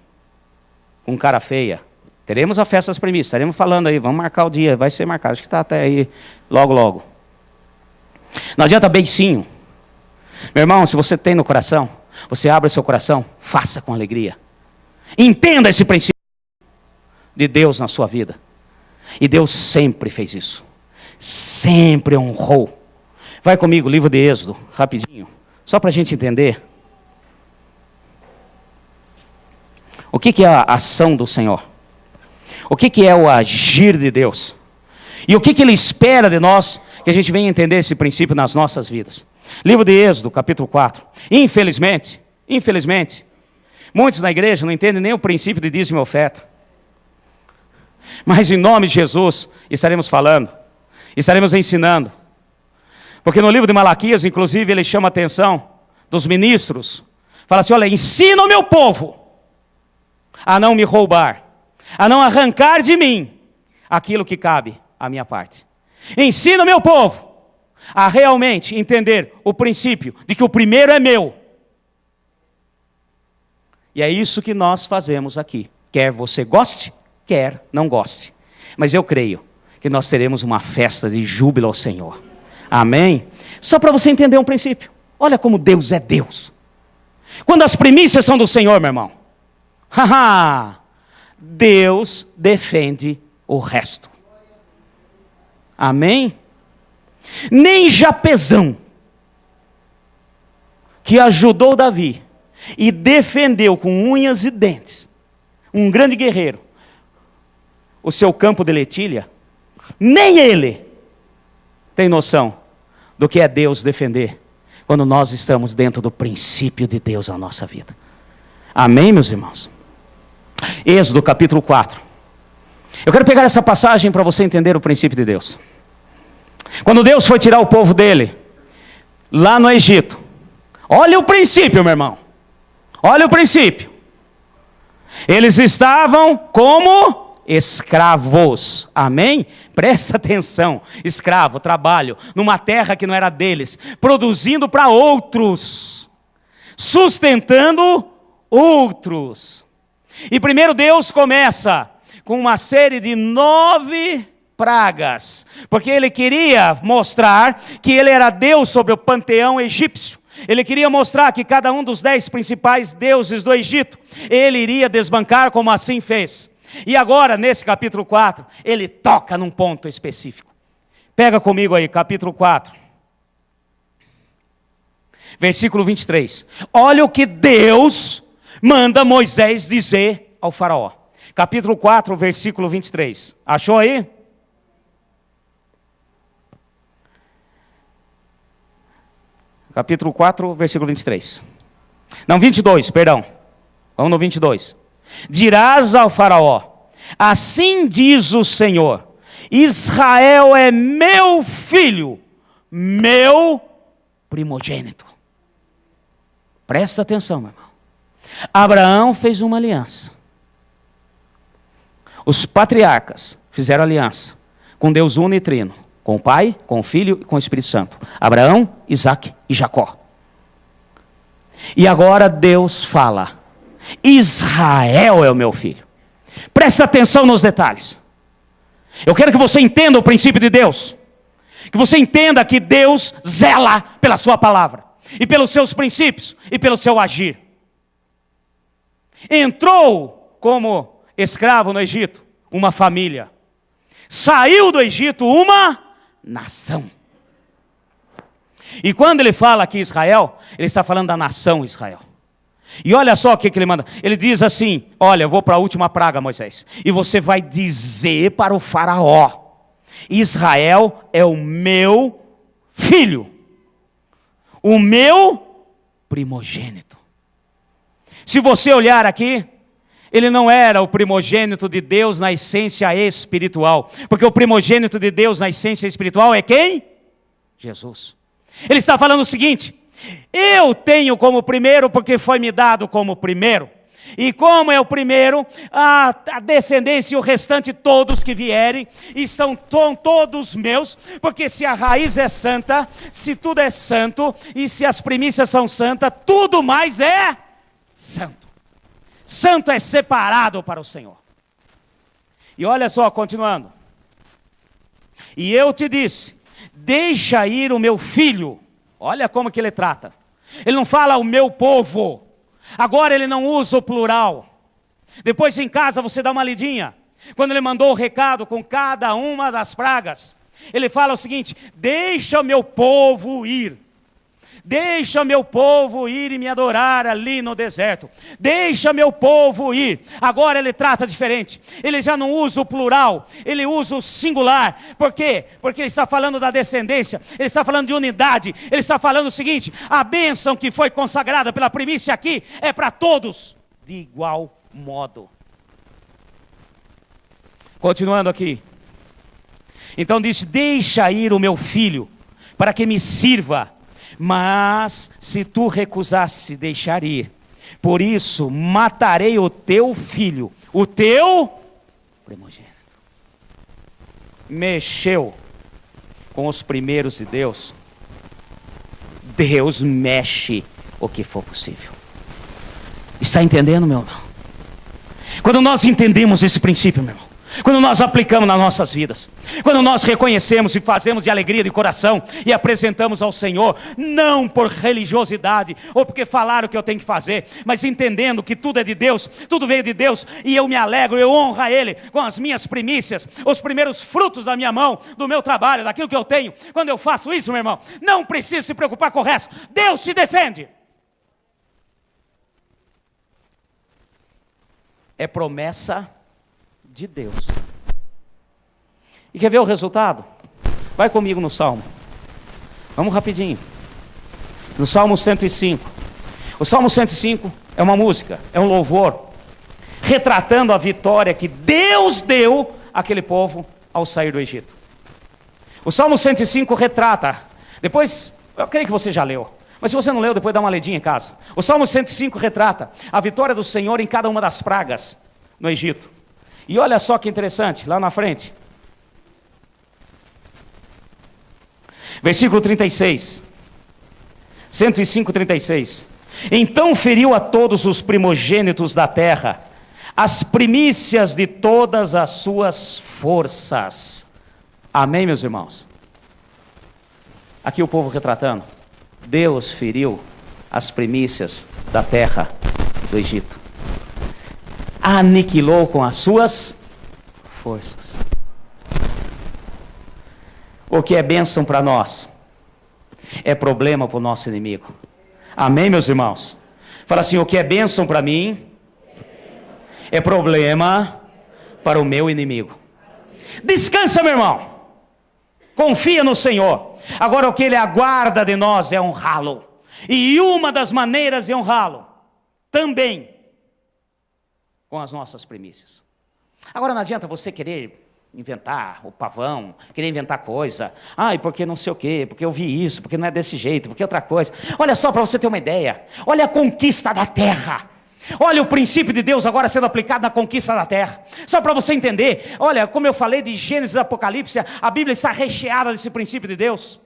com cara feia. Teremos a festa das primícias, estaremos falando aí, vamos marcar o dia, vai ser marcado, acho que está até aí, logo, logo. Não adianta beicinho. Meu irmão, se você tem no coração, você abre o seu coração, faça com alegria. Entenda esse princípio de Deus na sua vida. E Deus sempre fez isso. Sempre honrou. Vai comigo, livro de Êxodo, rapidinho. Só para a gente entender. O que é a ação do Senhor? O que é o agir de Deus? E o que Ele espera de nós, que a gente venha entender esse princípio nas nossas vidas. Livro de Êxodo, capítulo 4. Infelizmente, muitos na igreja não entendem nem o princípio de dízimo e oferta. Mas em nome de Jesus, estaremos falando, estaremos ensinando. Porque no livro de Malaquias, inclusive, ele chama a atenção dos ministros. Fala assim, olha, ensina o meu povo a não me roubar, a não arrancar de mim aquilo que cabe à minha parte. Ensina o meu povo a realmente entender o princípio de que o primeiro é meu. E é isso que nós fazemos aqui. Quer você goste, quer não goste. Mas eu creio que nós teremos uma festa de júbilo ao Senhor. Amém? Só para você entender um princípio. Olha como Deus é Deus. Quando as primícias são do Senhor, meu irmão, Deus defende o resto. Amém? Nem Japezão, que ajudou Davi e defendeu com unhas e dentes, um grande guerreiro, o seu campo de letilha, nem ele tem noção do que é Deus defender, quando nós estamos dentro do princípio de Deus na nossa vida. Amém, meus irmãos? Êxodo capítulo 4. Eu quero pegar essa passagem para você entender o princípio de Deus. Quando Deus foi tirar o povo dele, lá no Egito, olha o princípio, meu irmão. Olha o princípio. Eles estavam como escravos. Amém? Presta atenção. Escravo, trabalho, numa terra que não era deles, produzindo para outros, sustentando outros. E primeiro Deus começa com uma série de 9 pragas, porque Ele queria mostrar que Ele era Deus sobre o panteão egípcio. Ele queria mostrar que cada um dos 10 principais deuses do Egito, Ele iria desbancar, como assim fez. E agora, nesse capítulo 4, Ele toca num ponto específico. Pega comigo aí, capítulo 4. Versículo 23. Olha o que Deus manda Moisés dizer ao faraó. Capítulo 4, versículo 23. Achou aí? Capítulo 4, versículo 23. Não, 22, perdão. Vamos no 22. Dirás ao faraó, assim diz o Senhor, Israel é meu filho, meu primogênito. Presta atenção, meu irmão. Abraão fez uma aliança. Os patriarcas fizeram aliança com Deus uno e trino, com o Pai, com o Filho e com o Espírito Santo. Abraão, Isaque e Jacó. E agora Deus fala, Israel é o meu filho. Presta atenção nos detalhes. Eu quero que você entenda o princípio de Deus. Que você entenda que Deus zela pela sua palavra, e pelos seus princípios, e pelo seu agir. Entrou como escravo no Egito uma família. Saiu do Egito uma nação. E quando ele fala aqui Israel, ele está falando da nação Israel. E olha só o que ele manda. Ele diz assim: olha, eu vou para a última praga, Moisés. E você vai dizer para o faraó: Israel é o meu filho, o meu primogênito. Se você olhar aqui, ele não era o primogênito de Deus na essência espiritual. Porque o primogênito de Deus na essência espiritual é quem? Jesus. Ele está falando o seguinte: eu tenho como primeiro porque foi me dado como primeiro. E como é o primeiro, a descendência e o restante todos que vierem estão todos meus, porque se a raiz é santa, se tudo é santo, e se as primícias são santas, tudo mais é santo. Santo é separado para o Senhor. E olha só, continuando. E eu te disse: deixa ir o meu filho. Olha como que ele trata. Ele não fala o meu povo. Agora ele não usa o plural. Depois em casa você dá uma lidinha. Quando ele mandou o recado com cada uma das pragas, ele fala o seguinte: deixa o meu povo ir. Deixa meu povo ir e me adorar ali no deserto. Deixa meu povo ir. Agora ele trata diferente. Ele já não usa o plural, ele usa o singular. Por quê? Porque ele está falando da descendência, ele está falando de unidade. Ele está falando o seguinte: a bênção que foi consagrada pela primícia aqui é para todos de igual modo. Continuando aqui. Então diz: deixa ir o meu filho para que me sirva. Mas se tu recusaste deixar ir, por isso matarei o teu filho, o teu primogênito. Mexeu com os primeiros de Deus. Deus mexe o que for possível. Está entendendo, meu irmão? Quando nós entendemos esse princípio, meu irmão, quando nós aplicamos nas nossas vidas, quando nós reconhecemos e fazemos de alegria de coração e apresentamos ao Senhor, não por religiosidade ou porque falaram o que eu tenho que fazer, mas entendendo que tudo é de Deus, tudo veio de Deus, e eu me alegro, eu honro a Ele com as minhas primícias, os primeiros frutos da minha mão, do meu trabalho, daquilo que eu tenho. Quando eu faço isso, meu irmão, não preciso se preocupar com o resto. Deus te defende. É promessa de Deus. E quer ver o resultado? Vai comigo no Salmo. Vamos rapidinho. No Salmo 105. O Salmo 105 é uma música, é um louvor, retratando a vitória que Deus deu àquele povo ao sair do Egito. O Salmo 105 retrata, depois, eu creio que você já leu, mas se você não leu, depois dá uma ledinha em casa. O Salmo 105 retrata a vitória do Senhor em cada uma das pragas no Egito. E olha só que interessante, lá na frente. Versículo 36. 105, 36. Então feriu a todos os primogênitos da terra, as primícias de todas as suas forças. Amém, meus irmãos? Aqui o povo retratando. Deus feriu as primícias da terra do Egito. Aniquilou com as suas forças. O que é bênção para nós é problema para o nosso inimigo. Amém, meus irmãos? Fala assim: o que é bênção para mim é problema para o meu inimigo. Descansa, meu irmão. Confia no Senhor. Agora o que Ele aguarda de nós é honrá-lo. E uma das maneiras de honrá-lo também com as nossas primícias. Agora não adianta você querer inventar o pavão, querer inventar coisa. Ai, porque não sei o quê, porque eu vi isso, porque não é desse jeito, porque outra coisa. Olha só para você ter uma ideia. Olha a conquista da terra. Olha o princípio de Deus agora sendo aplicado na conquista da terra. Só para você entender. Olha, como eu falei de Gênesis e Apocalipse, a Bíblia está recheada desse princípio de Deus.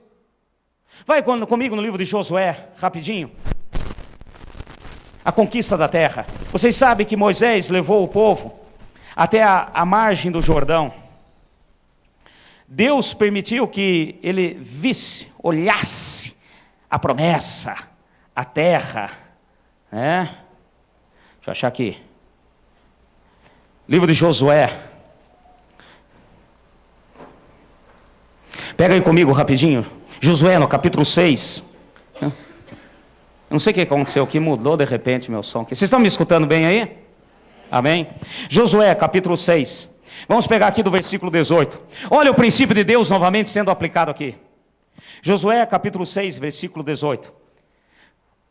Vai comigo no livro de Josué, rapidinho. A conquista da terra. Vocês sabem que Moisés levou o povo até a margem do Jordão. Deus permitiu que ele visse, olhasse a promessa, a terra, né? Deixa eu achar aqui. Livro de Josué. Pega aí comigo rapidinho. Josué no capítulo 6. Eu não sei o que aconteceu aqui, mudou de repente meu som. Vocês estão me escutando bem aí? Amém? Josué capítulo 6. Vamos pegar aqui do versículo 18. Olha o princípio de Deus novamente sendo aplicado aqui. Josué capítulo 6, versículo 18.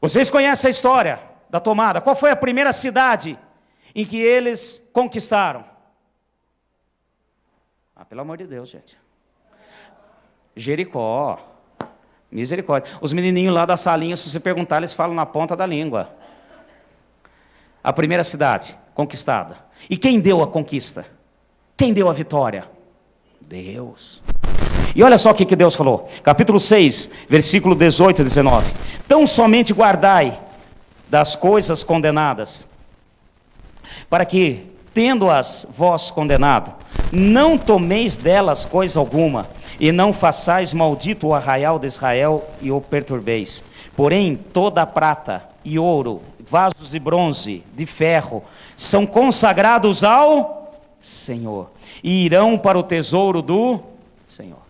Vocês conhecem a história da tomada. Qual foi a primeira cidade em que eles conquistaram? Pelo amor de Deus, gente. Jericó. Misericórdia. Os menininhos lá da salinha, se você perguntar, eles falam na ponta da língua. A primeira cidade conquistada. E quem deu a conquista? Quem deu a vitória? Deus. E olha só o que Deus falou. Capítulo 6, versículo 18 e 19. Tão somente guardai das coisas condenadas, para que, tendo-as vós condenado, não tomeis delas coisa alguma, e não façais maldito o arraial de Israel e o perturbeis. Porém, toda a prata e ouro, vasos de bronze, de ferro, são consagrados ao Senhor, e irão para o tesouro do Senhor.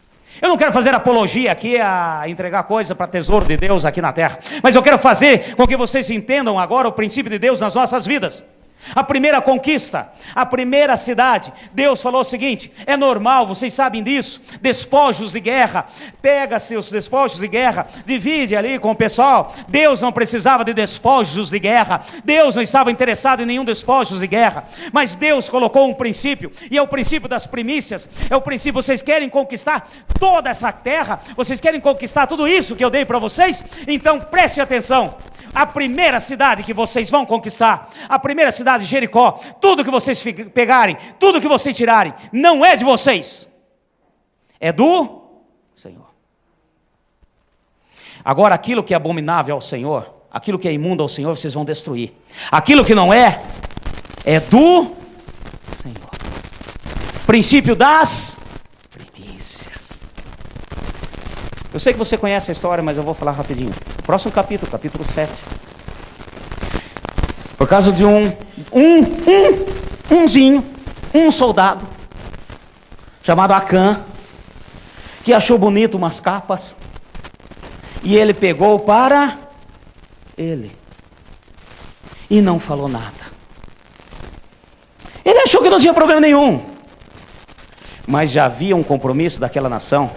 Eu não quero fazer apologia aqui a entregar coisa para tesouro de Deus aqui na terra, mas eu quero fazer com que vocês entendam agora o princípio de Deus nas nossas vidas. A primeira conquista, a primeira cidade, Deus falou o seguinte: é normal, vocês sabem disso, despojos de guerra, pega seus despojos de guerra, divide ali com o pessoal. Deus não precisava de despojos de guerra, Deus não estava interessado em nenhum despojos de guerra, mas Deus colocou um princípio, e é o princípio das primícias, é o princípio, vocês querem conquistar toda essa terra, vocês querem conquistar tudo isso que eu dei para vocês, então preste atenção. A primeira cidade que vocês vão conquistar, a primeira cidade, Jericó, tudo que vocês pegarem, tudo que vocês tirarem, não é de vocês, é do Senhor. Agora, aquilo que é abominável ao Senhor, aquilo que é imundo ao Senhor, vocês vão destruir. Aquilo que não é, é do Senhor. Princípio das primícias. Eu sei que você conhece a história, mas eu vou falar rapidinho. Próximo capítulo, capítulo 7. Por causa de um soldado, chamado Acã, que achou bonito umas capas, e ele pegou para ele, e não falou nada. Ele achou que não tinha problema nenhum, mas já havia um compromisso daquela nação,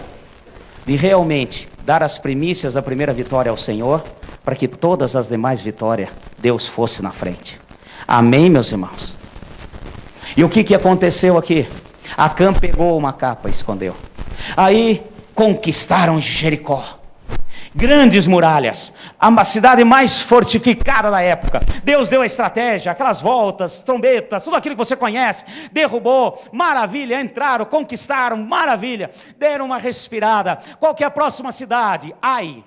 de realmente dar as primícias da primeira vitória ao Senhor, para que todas as demais vitórias, Deus fosse na frente. Amém, meus irmãos? E o que aconteceu aqui? Acã pegou uma capa e escondeu. Aí conquistaram Jericó. Grandes muralhas, a cidade mais fortificada da época. Deus deu a estratégia, aquelas voltas, trombetas, tudo aquilo que você conhece. Derrubou, maravilha, entraram, conquistaram, maravilha. Deram uma respirada. Qual que é a próxima cidade? Ai.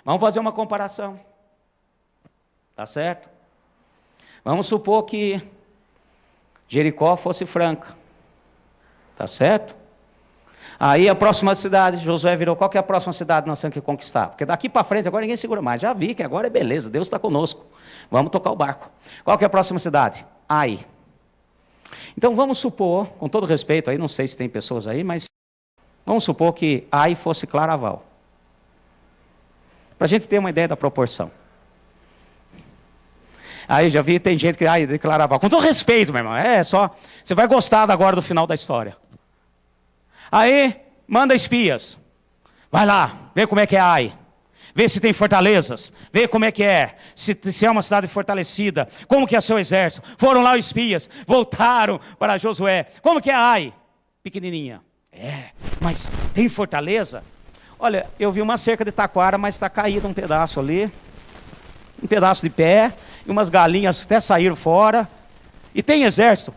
Vamos fazer uma comparação. Tá certo? Vamos supor que Jericó fosse Franca. Tá certo? Aí a próxima cidade, Josué virou, qual que é a próxima cidade que nós temos que conquistar? Porque daqui para frente agora ninguém segura mais. Já vi que agora é beleza, Deus está conosco. Vamos tocar o barco. Qual que é a próxima cidade? Ai. Então vamos supor, com todo respeito, aí não sei se tem pessoas aí, mas vamos supor que Ai fosse Claraval. Para a gente ter uma ideia da proporção. Aí já vi, tem gente que Ai de Claraval. Com todo respeito, meu irmão, é só, você vai gostar agora do final da história. Aí, manda espias. Vai lá, vê como é que é Ai. Vê se tem fortalezas. Vê como é que é. Se é uma cidade fortalecida. Como que é o seu exército. Foram lá os espias. Voltaram para Josué. Como que é Ai? Pequenininha. Mas tem fortaleza? Olha, eu vi uma cerca de taquara, mas está caído um pedaço ali. Um pedaço de pé. E umas galinhas até saíram fora. E tem exército?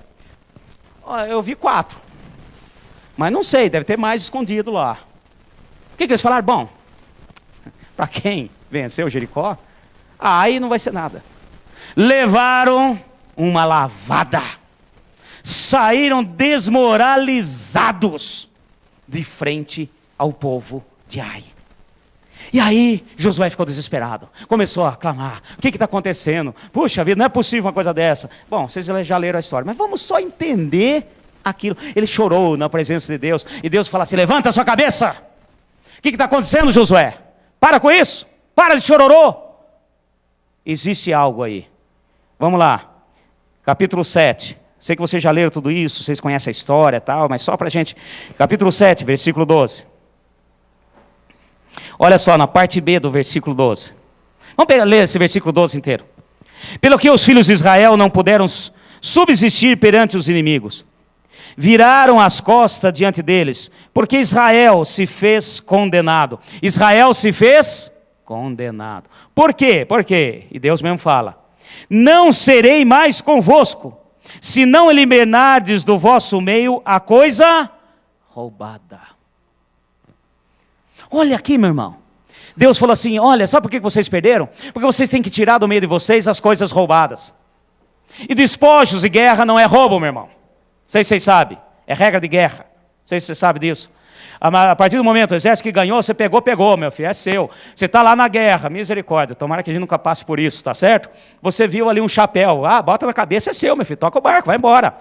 Olha, eu vi 4. Mas não sei, deve ter mais escondido lá. O que eles falaram? Bom, para quem venceu Jericó, aí não vai ser nada. Levaram uma lavada. Saíram desmoralizados de frente ao povo de Ai. E aí Josué ficou desesperado. Começou a clamar. O que está acontecendo? Puxa vida, não é possível uma coisa dessa. Bom, vocês já leram a história. Mas vamos só entender aquilo. Ele chorou na presença de Deus. E Deus fala assim: levanta a sua cabeça. O que está acontecendo, Josué? Para com isso. Para de chororô. Existe algo aí. Vamos lá. Capítulo 7. Sei que vocês já leram tudo isso, vocês conhecem a história e tal, mas só para a gente. Capítulo 7, versículo 12. Olha só, na parte B do versículo 12. Vamos ler esse versículo 12 inteiro. Pelo que os filhos de Israel não puderam subsistir perante os inimigos, viraram as costas diante deles, porque Israel se fez condenado. Israel se fez condenado. Por quê? Por quê? E Deus mesmo fala: não serei mais convosco, se não eliminardes do vosso meio a coisa roubada. Olha aqui, meu irmão. Deus falou assim: olha, sabe por que vocês perderam? Porque vocês têm que tirar do meio de vocês as coisas roubadas. E despojos de guerra não é roubo, meu irmão. Não sei se vocês sabem. É regra de guerra. Não sei se você sabe disso. A partir do momento, o exército que ganhou, você pegou, meu filho, é seu. Você está lá na guerra, misericórdia. Tomara que a gente nunca passe por isso, tá certo? Você viu ali um chapéu, bota na cabeça, é seu, meu filho, toca o barco, vai embora.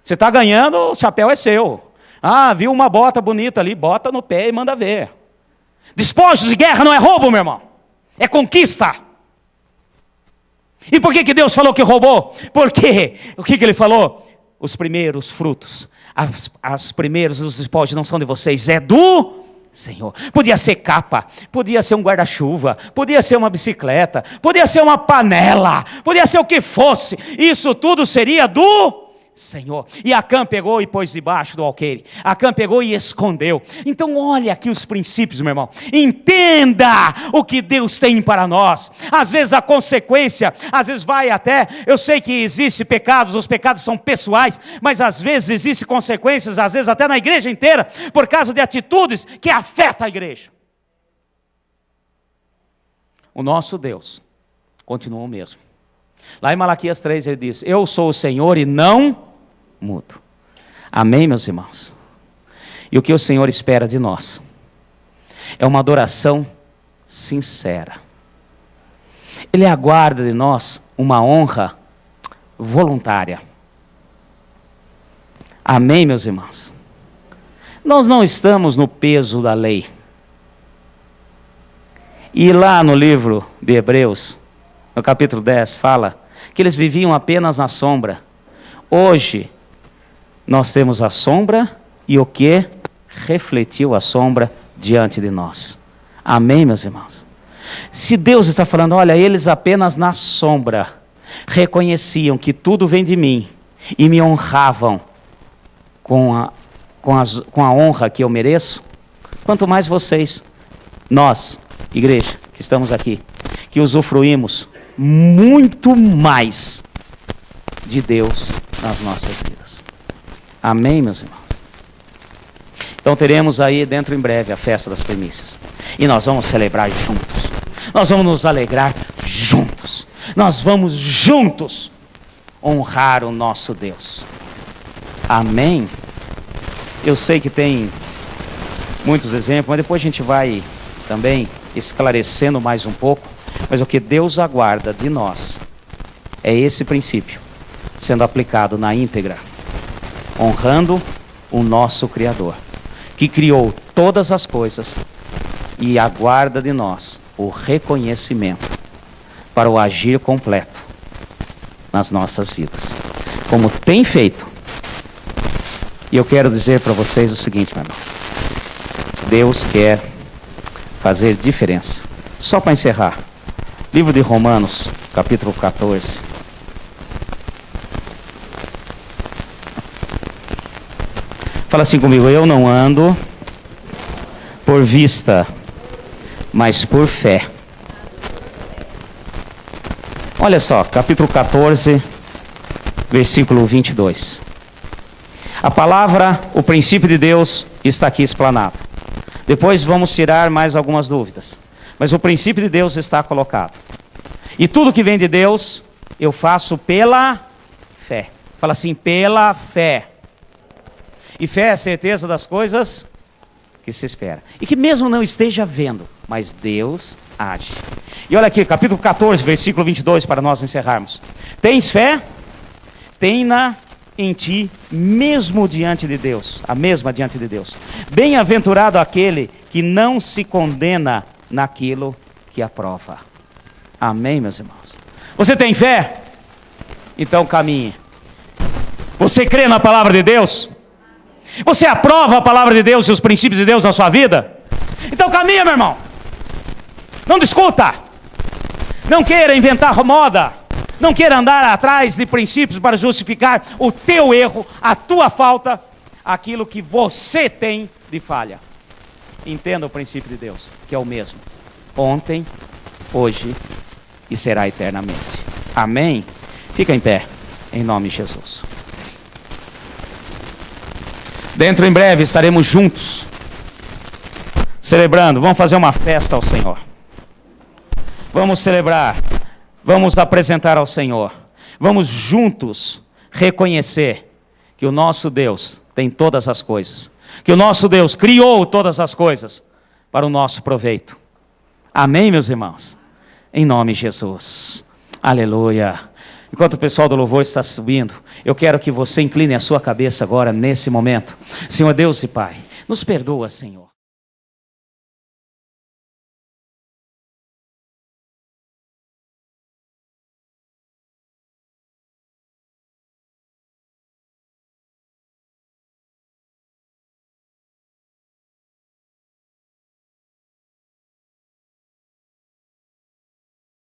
Você está ganhando, o chapéu é seu. Viu uma bota bonita ali, bota no pé e manda ver. Despojos de guerra não é roubo, meu irmão. É conquista. E por que Deus falou que roubou? Porque, o que ele falou? Os primeiros frutos, os primeiros despojos não são de vocês, é do Senhor. Podia ser capa, podia ser um guarda-chuva, podia ser uma bicicleta, podia ser uma panela, podia ser o que fosse. Isso tudo seria do Senhor. E Acã pegou e pôs debaixo do alqueire. Acã pegou e escondeu. Então olha aqui os princípios, meu irmão. Entenda o que Deus tem para nós. Às vezes a consequência, às vezes vai até, eu sei que existem pecados, os pecados são pessoais, mas às vezes existem consequências, às vezes até na igreja inteira, por causa de atitudes que afetam a igreja. O nosso Deus continua o mesmo. Lá em Malaquias 3 ele diz: eu sou o Senhor e não mudo. Amém, meus irmãos? E o que o Senhor espera de nós é uma adoração sincera. Ele aguarda de nós uma honra voluntária. Amém, meus irmãos? Nós não estamos no peso da lei. E lá no livro de Hebreus, no capítulo 10, fala que eles viviam apenas na sombra. Hoje, nós temos a sombra e o que refletiu a sombra diante de nós. Amém, meus irmãos? Se Deus está falando, olha, eles apenas na sombra reconheciam que tudo vem de mim e me honravam com a honra que eu mereço, quanto mais vocês, nós, igreja, que estamos aqui, que usufruímos muito mais de Deus nas nossas vidas. Amém, meus irmãos? Então teremos aí dentro em breve a festa das primícias. E nós vamos celebrar juntos. Nós vamos nos alegrar juntos. Nós vamos juntos honrar o nosso Deus. Amém? Eu sei que tem muitos exemplos, mas depois a gente vai também esclarecendo mais um pouco. Mas o que Deus aguarda de nós é esse princípio sendo aplicado na íntegra, honrando o nosso Criador, que criou todas as coisas e aguarda de nós o reconhecimento para o agir completo nas nossas vidas, como tem feito. E eu quero dizer para vocês o seguinte, meu irmão: Deus quer fazer diferença. Só para encerrar, livro de Romanos, capítulo 14. Fala assim comigo: eu não ando por vista, mas por fé. Olha só, capítulo 14, versículo 22. A palavra, o princípio de Deus está aqui explanado. Depois vamos tirar mais algumas dúvidas. Mas o princípio de Deus está colocado. E tudo que vem de Deus, eu faço pela fé. Fala assim, pela fé. E fé é a certeza das coisas que se espera. E que mesmo não esteja vendo, mas Deus age. E olha aqui, capítulo 14, versículo 22, para nós encerrarmos. Tens fé? Tem-na em ti, mesmo diante de Deus, a mesma diante de Deus. Bem-aventurado aquele que não se condena naquilo que aprova. Amém, meus irmãos? Você tem fé? Então caminhe. Você crê na palavra de Deus? Você aprova a palavra de Deus e os princípios de Deus na sua vida? Então caminha, meu irmão. Não discuta. Não queira inventar moda. Não queira andar atrás de princípios para justificar o teu erro, a tua falta, aquilo que você tem de falha. Entenda o princípio de Deus, que é o mesmo. Ontem, hoje e será eternamente. Amém? Fica em pé, em nome de Jesus. Dentro em breve estaremos juntos, celebrando. Vamos fazer uma festa ao Senhor. Vamos celebrar. Vamos apresentar ao Senhor. Vamos juntos reconhecer que o nosso Deus tem todas as coisas. Que o nosso Deus criou todas as coisas para o nosso proveito. Amém, meus irmãos? Em nome de Jesus. Aleluia. Enquanto o pessoal do louvor está subindo, eu quero que você incline a sua cabeça agora, nesse momento. Senhor Deus e Pai, nos perdoa, Senhor.